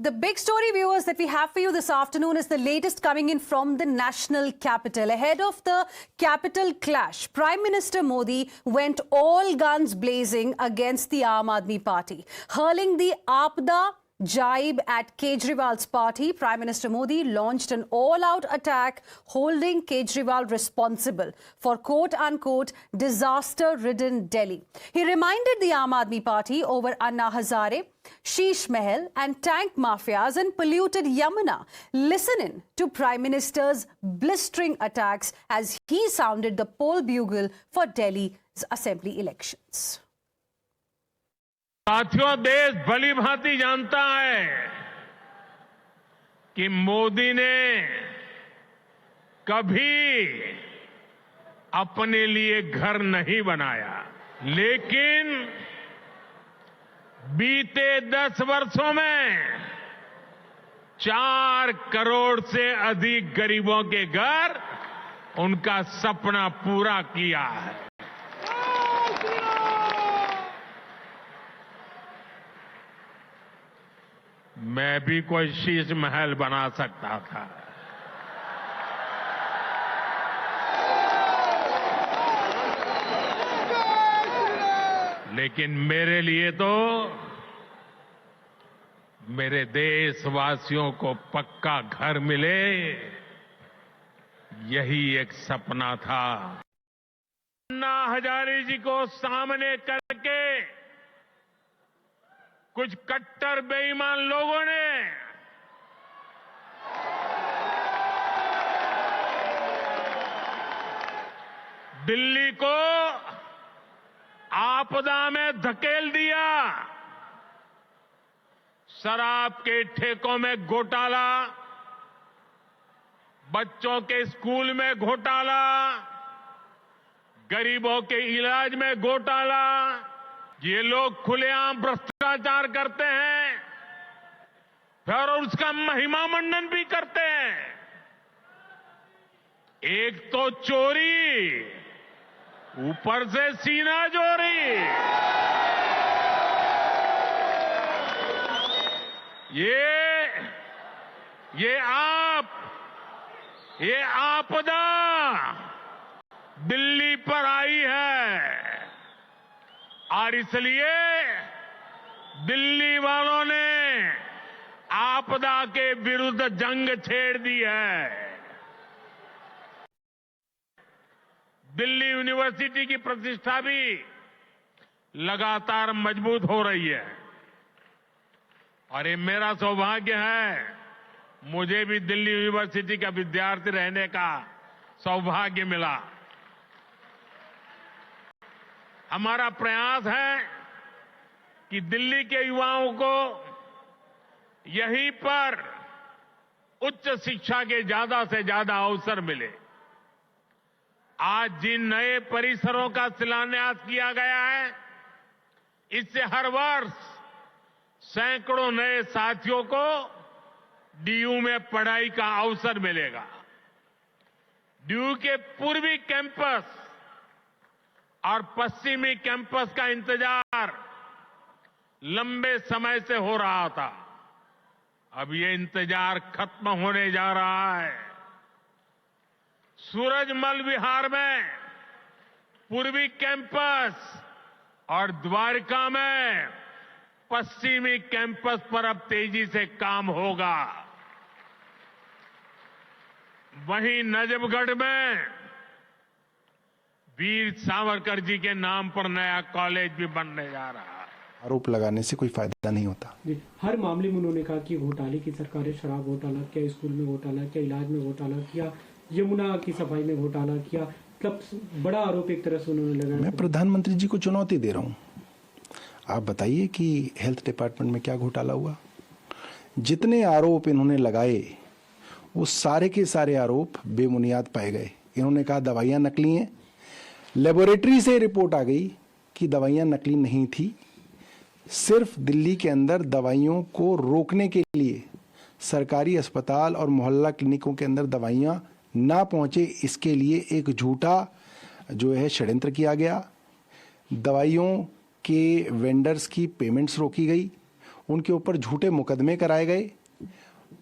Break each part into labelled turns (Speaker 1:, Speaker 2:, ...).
Speaker 1: The big story, viewers, that we have for you this afternoon is the latest coming in from the national capital. Ahead of the capital clash, Prime Minister Modi went all guns blazing against the Aam Aadmi Party, hurling the Aapda jibe at Kejriwal's party. Prime Minister Modi launched an all-out attack, holding Kejriwal responsible for quote-unquote disaster-ridden Delhi. He reminded the Aam Aadmi Party over Anna Hazare, Sheesh Mahal and tank mafias and polluted Yamuna. Listen in to Prime Minister's blistering attacks as he sounded the poll bugle for Delhi's assembly elections.
Speaker 2: साथियों, देश भली भांति जानता है कि मोदी ने कभी अपने लिए घर नहीं बनाया, लेकिन बीते 10 वर्षों में 4 करोड़ से अधिक गरीबों के घर उनका सपना पूरा किया है। मैं भी कोई शीश महल बना सकता था, लेकिन मेरे लिए तो मेरे देशवासियों को पक्का घर मिले, यही एक सपना था। अन्ना हजारे जी को सामने करके कुछ कट्टर बेईमान लोगों ने दिल्ली को आपदा में धकेल दिया। शराब के ठेकों में घोटाला, बच्चों के स्कूल में घोटाला, गरीबों के इलाज में घोटाला। ये लोग खुलेआम भ्रष्टाचार करते हैं, फिर उसका महिमा मंडन भी करते हैं। एक तो चोरी, ऊपर से सीना चोरी। ये आपदा दिल्ली पर आई है और इसलिए दिल्ली वालों ने आपदा के विरुद्ध जंग छेड़ दी है। दिल्ली यूनिवर्सिटी की प्रतिष्ठा भी लगातार मजबूत हो रही है और ये मेरा सौभाग्य है, मुझे भी दिल्ली यूनिवर्सिटी का विद्यार्थी रहने का सौभाग्य मिला। हमारा प्रयास है कि दिल्ली के युवाओं को यहीं पर उच्च शिक्षा के ज्यादा से ज्यादा अवसर मिले। आज जिन नए परिसरों का शिलान्यास किया गया है, इससे हर वर्ष सैकड़ों नए साथियों को डीयू में पढ़ाई का अवसर मिलेगा। डीयू के पूर्वी कैंपस और पश्चिमी कैंपस का इंतजार लंबे समय से हो रहा था, अब ये इंतजार खत्म होने जा रहा है। सूरजमल विहार में पूर्वी कैंपस और द्वारका में पश्चिमी कैंपस पर अब तेजी से काम होगा। वहीं नजफगढ़ में वीर सावरकर जी के नाम पर नया कॉलेज भी बनने जा रहा है।
Speaker 3: आरोप लगाने से कोई फायदा नहीं होता।
Speaker 4: हर मामले में उन्होंने कहा कि घोटाले की सरकार है, शराब घोटाला किया, स्कूल में घोटाला किया, इलाज में घोटाला किया, यमुना की सफाई में घोटाला किया। तब बड़ा आरोप एक तरह से उन्होंने लगाया।
Speaker 3: मैं प्रधानमंत्री जी को चुनौती दे रहा हूँ, आप बताइए कि हेल्थ डिपार्टमेंट में क्या घोटाला हुआ। जितने आरोप इन्होंने लगाए वो सारे के सारे आरोप बेबुनियाद पाए गए। इन्होंने कहा दवाइयां नकली हैं, लेबोरेटरी से रिपोर्ट आ गई कि दवाइयां नकली नहीं थी। सिर्फ दिल्ली के अंदर दवाइयों को रोकने के लिए सरकारी अस्पताल और मोहल्ला क्लिनिकों के अंदर दवाइयां ना पहुंचे, इसके लिए एक झूठा जो है षड्यंत्र किया गया। दवाइयों के वेंडर्स की पेमेंट्स रोकी गई, उनके ऊपर झूठे मुकदमे कराए गए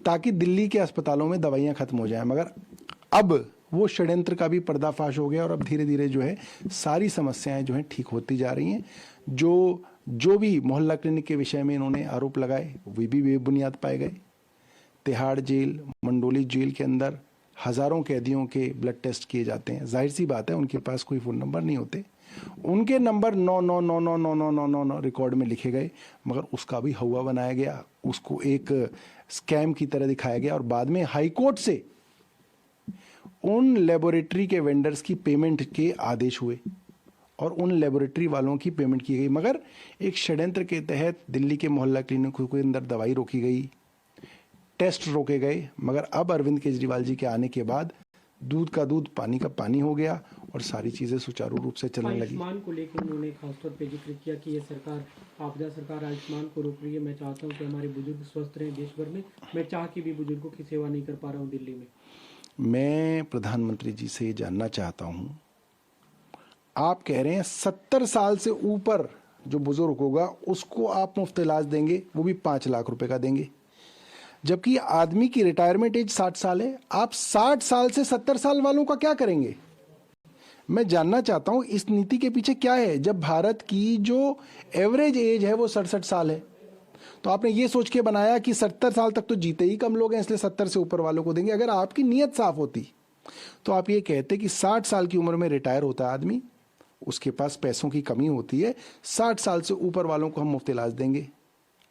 Speaker 3: ताकि दिल्ली के अस्पतालों में दवाइयां खत्म हो जाएं। मगर अब वो षड्यंत्र का भी पर्दाफाश हो गया और अब धीरे धीरे जो है सारी समस्याएं जो हैं ठीक होती जा रही हैं। जो भी मोहल्ला क्लिनिक के विषय में इन्होंने आरोप लगाए वे भी बेबुनियाद पाए गए। तिहाड़ जेल, मंडोली जेल के अंदर हजारों कैदियों के ब्लड टेस्ट किए जाते हैं। जाहिर सी बात है उनके पास कोई फ़ोन नंबर नहीं होते, उनके नंबर 99999999 रिकॉर्ड में लिखे गए, मगर उसका भी हवा बनाया गया, उसको एक स्कैम की तरह दिखाया गया और बाद में हाई कोर्ट से उन लेबोरेटरी के वेंडर्स की पेमेंट के आदेश हुए और उन लेबोरेटरी वालों की पेमेंट की गई। मगर एक षड्यंत्र के तहत दिल्ली के मोहल्ला क्लिनिकों के अंदर दवाई रोकी गई, टेस्ट रोके गए। मगर अब अरविंद केजरीवाल जी के आने के बाद दूध का दूध पानी का पानी हो गया और सारी चीजें सुचारू रूप से चलने लगी।
Speaker 4: आयुष्मान को लेकर उन्होंने खासतौर पे जिक्र किया कि ये सरकार, आपदा सरकार आयुष्मान को रोक रही है। मैं चाहता हूँ कि हमारे बुजुर्ग स्वस्थ रहें देश भर में। मैं चाह के भी बुजुर्गों की सेवा नहीं कर पा रहा हूँ दिल्ली में।
Speaker 3: मैं प्रधानमंत्री जी से जानना चाहता हूं, आप कह रहे हैं 70 साल से ऊपर जो बुजुर्ग होगा उसको आप मुफ्त इलाज देंगे, वो भी 5 लाख रुपए का देंगे, जबकि आदमी की रिटायरमेंट एज 60 साल है। आप 60 साल से 70 साल वालों का क्या करेंगे? मैं जानना चाहता हूं इस नीति के पीछे क्या है। जब भारत की जो एवरेज एज है वो 67 साल है, तो आपने ये सोच के बनाया कि 70 साल तक तो जीते ही कम लोग हैं, इसलिए 70 से ऊपर वालों को देंगे। अगर आपकी नीयत साफ होती तो आप ये कहते कि 60 साल की उम्र में रिटायर होता है आदमी, उसके पास पैसों की कमी होती है, 60 साल से ऊपर वालों को हम मुफ्त इलाज देंगे।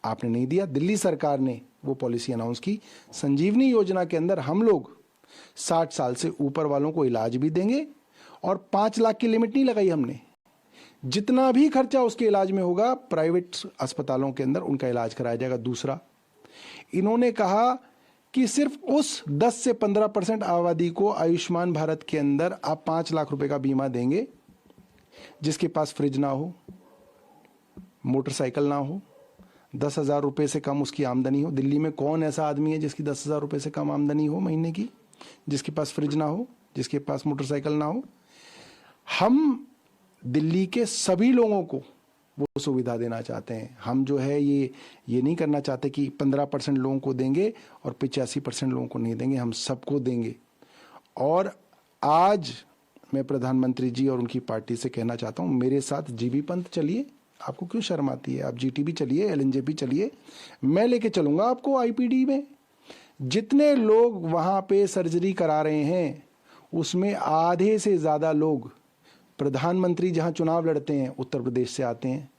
Speaker 3: आपने नहीं दिया। दिल्ली सरकार ने वो पॉलिसी अनाउंस की, संजीवनी योजना के अंदर हम लोग 60 साल से ऊपर वालों को इलाज भी देंगे और 5 लाख की लिमिट नहीं लगाई हमने। जितना भी खर्चा उसके इलाज में होगा प्राइवेट अस्पतालों के अंदर उनका इलाज कराया जाएगा। दूसरा, इन्होंने कहा कि सिर्फ उस 10 से 15% आबादी को आयुष्मान भारत के अंदर आप 5 लाख रुपए का बीमा देंगे जिसके पास फ्रिज ना हो, मोटरसाइकिल ना हो, 10,000 रुपए से कम उसकी आमदनी हो। दिल्ली में कौन ऐसा आदमी है जिसकी 10,000 रुपए से कम आमदनी हो महीने की, जिसके पास फ्रिज ना हो, जिसके पास मोटरसाइकिल ना हो? हम दिल्ली के सभी लोगों को वो सुविधा देना चाहते हैं। हम जो है ये नहीं करना चाहते कि 15% लोगों को देंगे और 85% लोगों को नहीं देंगे, हम सबको देंगे। और आज मैं प्रधानमंत्री जी और उनकी पार्टी से कहना चाहता हूं, मेरे साथ जीबी पंथ चलिए, आपको क्यों शर्म आती है? आप जीटीबी चलिए, एलएनजेपी चलिए, मैं लेके चलूंगा आपको आईपीडी में। जितने लोग वहां पे सर्जरी करा रहे हैं उसमें आधे से ज्यादा लोग प्रधानमंत्री जहां चुनाव लड़ते हैं उत्तर प्रदेश से आते हैं।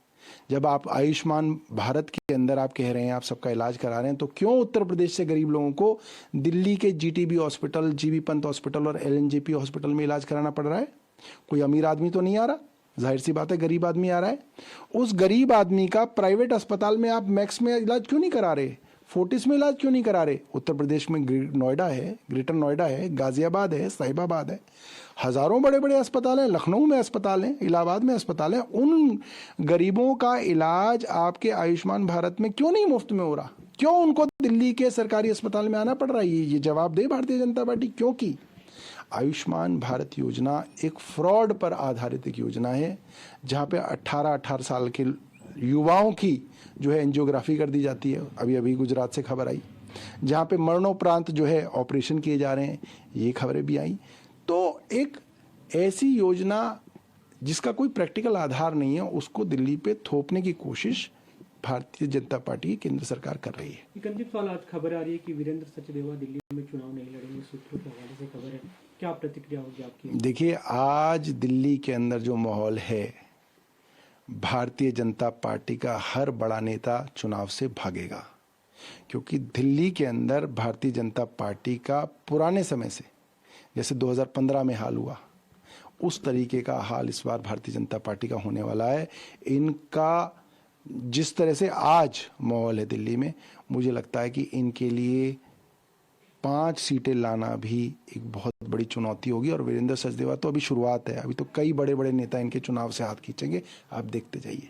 Speaker 3: जब आप आयुष्मान भारत के अंदर आप कह रहे हैं आप सबका इलाज करा रहे हैं, तो क्यों उत्तर प्रदेश से गरीब लोगों को दिल्ली के GTB hospital, GB Pant hospital और एलएनजेपी हॉस्पिटल में इलाज कराना पड़ रहा है? कोई अमीर आदमी तो नहीं आ रहा, जाहिर सी बात है गरीब आदमी आ रहा है। उस गरीब आदमी का प्राइवेट अस्पताल में आप मैक्स में इलाज क्यों नहीं करा रहे? फोर्टिस में इलाज क्यों नहीं करा रहे? उत्तर प्रदेश में नोएडा है, ग्रेटर नोएडा है, गाजियाबाद है, साहिबाबाद है, हजारों बड़े बड़े अस्पताल हैं, लखनऊ में अस्पताल हैं, इलाहाबाद में अस्पताल हैं। उन गरीबों का इलाज आपके आयुष्मान भारत में क्यों नहीं मुफ्त में हो रहा? क्यों उनको दिल्ली के सरकारी अस्पताल में आना पड़ रहा है? ये जवाब दे भारतीय जनता पार्टी। क्योंकि आयुष्मान भारत योजना एक फ्रॉड पर आधारित एक योजना है, जहां पे 18 साल के युवाओं की जो है एंजियोग्राफी कर दी जाती है। अभी अभी गुजरात से खबर आई, जहां पे मरणोपरांत जो है ऑपरेशन किए जा रहे हैं, ये खबरें भी आई। तो एक ऐसी योजना जिसका कोई प्रैक्टिकल आधार नहीं है, उसको दिल्ली पे थोपने की कोशिश भारतीय जनता पार्टी केंद्र सरकार कर रही है।
Speaker 4: एक अंतिम सवाल, आज खबर आ रही है कि वीरेंद्र सचदेवा दिल्ली में चुनाव नहीं लड़ेंगे, सूत्रों के हवाले से खबर है, क्या प्रतिक्रिया होगी आपकी?
Speaker 3: देखिए, आज दिल्ली के अंदर जो माहौल है, भारतीय जनता पार्टी का हर बड़ा नेता चुनाव से भागेगा, क्योंकि दिल्ली के अंदर भारतीय जनता पार्टी का पुराने समय से, जैसे 2015 में हाल हुआ, उस तरीके का हाल इस बार भारतीय जनता पार्टी का होने वाला है। इनका जिस तरह से आज माहौल है दिल्ली में, मुझे लगता है कि इनके लिए 5 सीटें लाना भी एक बहुत बड़ी चुनौती होगी। और वीरेंद्र सचदेवा तो अभी शुरुआत है, अभी तो कई बड़े बड़े नेता इनके चुनाव से हाथ खींचेंगे, आप देखते जाइए।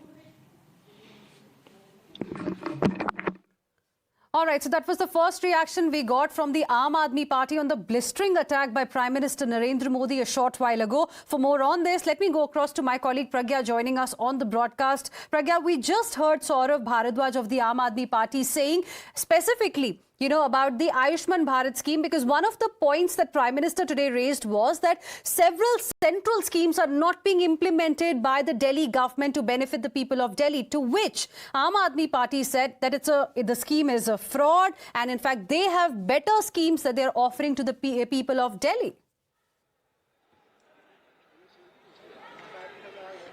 Speaker 1: All right, so that was the first reaction we got from the Aam Aadmi Party on the blistering attack by Prime Minister Narendra Modi a short while ago. For more on this, let me go across to my colleague Pragya joining us on the broadcast. Pragya, we just heard Saurav Bharadwaj of the Aam Aadmi Party saying specifically, about the Ayushman Bharat scheme, because one of the points that Prime Minister today raised was that several central schemes are not being implemented by the Delhi government to benefit the people of Delhi, to which Aam Aadmi Party said that the scheme is a fraud, and in fact they have better schemes that they're offering to the people of Delhi.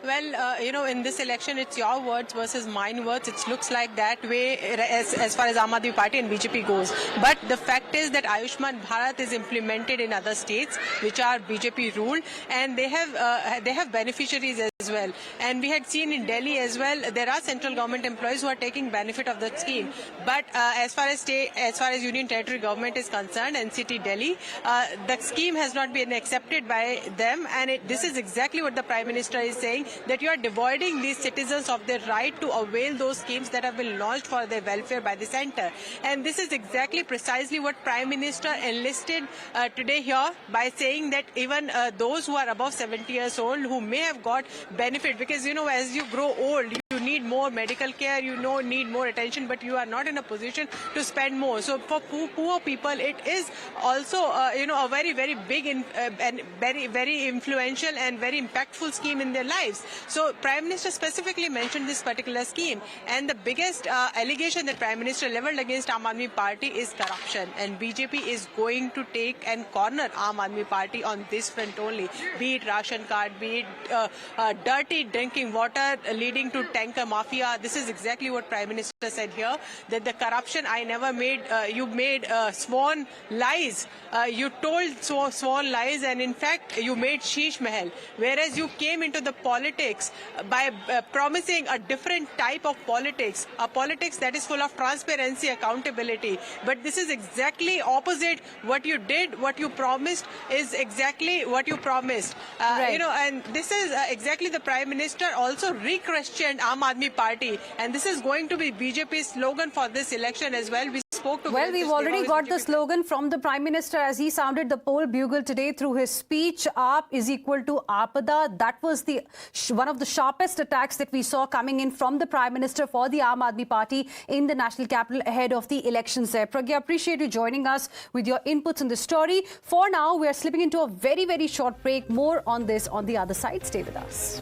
Speaker 5: Well, in this election, it's your words versus mine words. It looks like that way as far as Aam Aadmi Party and BJP goes. But the fact is that Ayushman Bharat is implemented in other states which are BJP ruled, and they have beneficiaries as well. And we had seen in Delhi as well, there are central government employees who are taking benefit of that scheme. But as far as Union Territory government is concerned, NCT Delhi, the scheme has not been accepted by them, and this is exactly what the Prime Minister is saying, that you are devoiding these citizens of their right to avail those schemes that have been launched for their welfare by the centre. And this is exactly precisely what Prime Minister enlisted today here by saying that even those who are above 70 years old who may have got benefit, because as you grow old, you need more medical care, need more attention, but you are not in a position to spend more. So for poor people, it is also a very, very big and very, very influential and very impactful scheme in their lives. So Prime Minister specifically mentioned this particular scheme, and the biggest allegation that Prime Minister leveled against Aam Aadmi Party is corruption, and BJP is going to take and corner Aam Aadmi Party on this front only, be it ration card, be it dirty drinking water leading to tanker mafia. This is exactly what Prime Minister said here, that the corruption I never made, you made sworn lies, you told sworn lies, and in fact you made Sheesh Mahal, whereas you came into the politics by promising a different type of politics, a politics that is full of transparency, accountability. But this is exactly opposite what you did. What you promised is exactly what you promised.
Speaker 1: Right.
Speaker 5: And this is exactly the Prime Minister also re-questioned Aam Aadmi Party, and this is going to be BJP's slogan for this election as well.
Speaker 1: Well, we've already got the slogan from the Prime Minister as he sounded the poll bugle today through his speech. AAP is equal to Aapada. That was one of the sharpest attacks that we saw coming in from the Prime Minister for the Aam Aadmi Party in the national capital ahead of the elections there. Pragya, appreciate you joining us with your inputs on the story. For now, we are slipping into a very, very short break. More on this on the other side. Stay with us.